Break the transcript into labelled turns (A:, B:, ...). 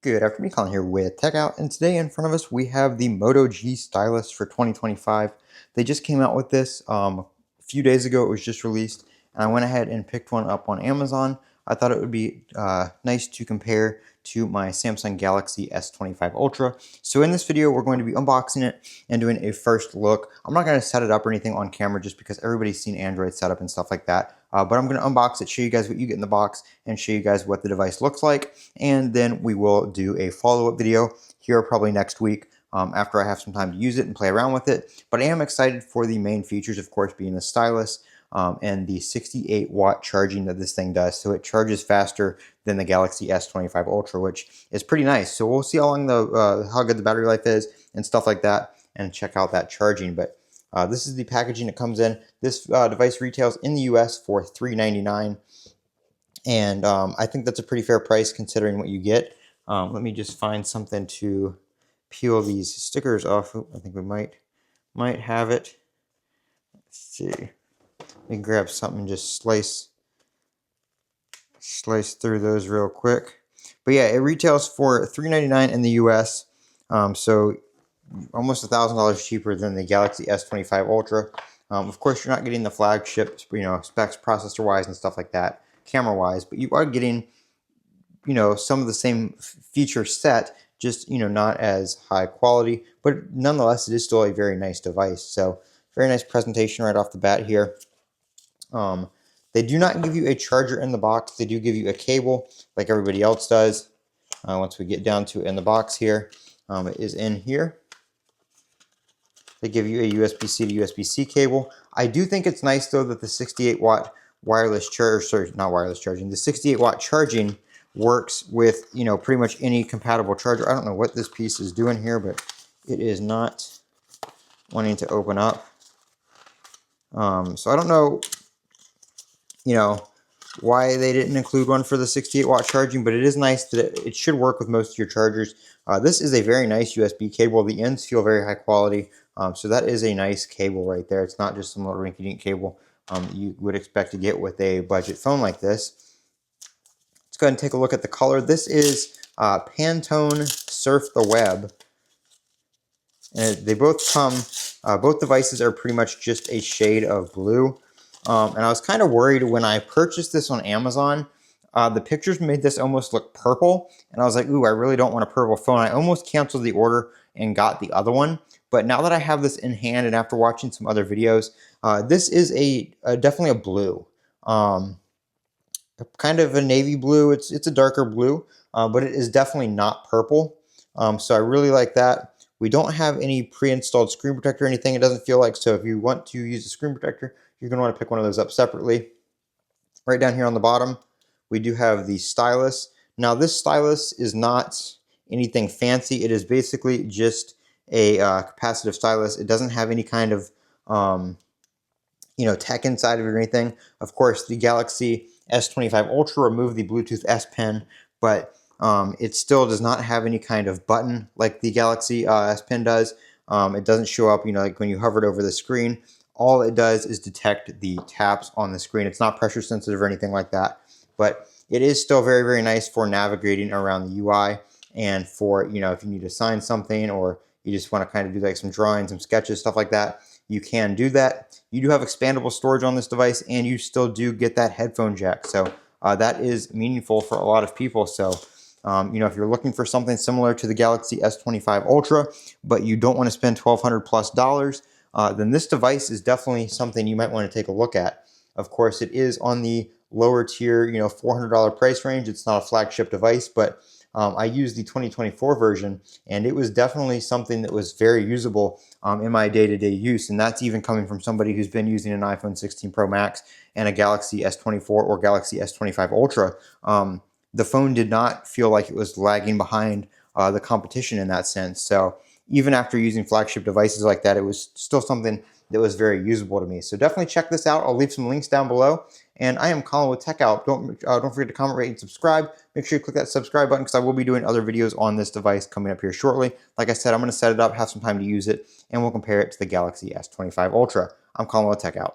A: Good afternoon, Colin here with Techout, and today in front of us we have the Moto G Stylus for 2025. They just came out with this a few days ago. It was just released, and I went ahead and picked one up on Amazon. I thought it would be nice to compare to my Samsung Galaxy S25 Ultra. So in this video, we're going to be unboxing it and doing a first look. I'm not going to set it up or anything on camera just because everybody's seen Android setup and stuff like that. But I'm going to unbox it, show you guys what you get in the box, and show you guys what the device looks like. And then we will do a follow-up video here probably next week after I have some time to use it and play around with it. But I am excited for the main features, of course, being the stylus and the 68-watt charging that this thing does. So it charges faster than the Galaxy S25 Ultra, which is pretty nice. So we'll see how long how good the battery life is and stuff like that, and check out that charging. But this is the packaging it comes in. This device retails in the US for $399, and I think that's a pretty fair price considering what you get. Let me just find something to peel these stickers off. I think we might have it. Let's see. Let me grab something and just slice through those real quick. But yeah, it retails for $399 in the US, so almost $1,000 cheaper than the Galaxy S25 Ultra. Of course, you're not getting the flagship, specs processor-wise and stuff like that, camera-wise, but you are getting, some of the same feature set, just, not as high quality, but nonetheless, it is still a very nice device. So, very nice presentation right off the bat here. They do not give you a charger in the box. They do give you a cable like everybody else does. Once we get down to it in the box here, it is in here. They give you a USB-C to USB-C cable. I do think it's nice though that the 68-watt wireless charge, sorry, not wireless charging, the 68-watt charging works with, pretty much any compatible charger. I don't know what this piece is doing here, but it is not wanting to open up. So I don't know, why they didn't include one for the 68-watt charging, but it is nice that it should work with most of your chargers. This is a very nice USB cable. The ends feel very high quality, so that is a nice cable right there. It's not just some little rinky-dink cable you would expect to get with a budget phone like this. Let's go ahead and take a look at the color. This is Pantone Surf the Web. And they both come, both devices are pretty much just a shade of blue. And I was kind of worried when I purchased this on Amazon. The pictures made this almost look purple, and I was like, ooh, I really don't want a purple phone. I almost canceled the order and got the other one. But now that I have this in hand and after watching some other videos, this is definitely a blue. Kind of a navy blue. It's a darker blue, but it is definitely not purple. So I really like that. We don't have any pre-installed screen protector or anything, it doesn't feel like, so if you want to use a screen protector, you're going to want to pick one of those up separately. Right down here on the bottom, we do have the stylus. Now this stylus is not anything fancy. It is basically just a capacitive stylus. It doesn't have any kind of tech inside of it or anything. Of course, the Galaxy S25 Ultra removed the Bluetooth S Pen, but it still does not have any kind of button like the Galaxy S Pen does. It doesn't show up, like when you hovered over the screen. All it does is detect the taps on the screen. It's not pressure sensitive or anything like that, but it is still very, very nice for navigating around the UI and for, if you need to sign something or you just want to kind of do like some drawings, some sketches, stuff like that, you can do that. You do have expandable storage on this device, and you still do get that headphone jack. So that is meaningful for a lot of people. So, if you're looking for something similar to the Galaxy S25 Ultra, but you don't want to spend $1,200+, then this device is definitely something you might want to take a look at. Of course, it is on the lower tier, $400 price range. It's not a flagship device, but I used the 2024 version, and it was definitely something that was very usable in my day-to-day use, and that's even coming from somebody who's been using an iPhone 16 Pro Max and a Galaxy S24 or Galaxy S25 Ultra. The phone did not feel like it was lagging behind the competition in that sense. So even after using flagship devices like that, it was still something that was very usable to me. So definitely check this out. I'll leave some links down below. And I am Colin with Techout. Don't forget to comment, rate, and subscribe. Make sure you click that subscribe button because I will be doing other videos on this device coming up here shortly. Like I said, I'm going to set it up, have some time to use it, and we'll compare it to the Galaxy S25 Ultra. I'm Colin with Techout.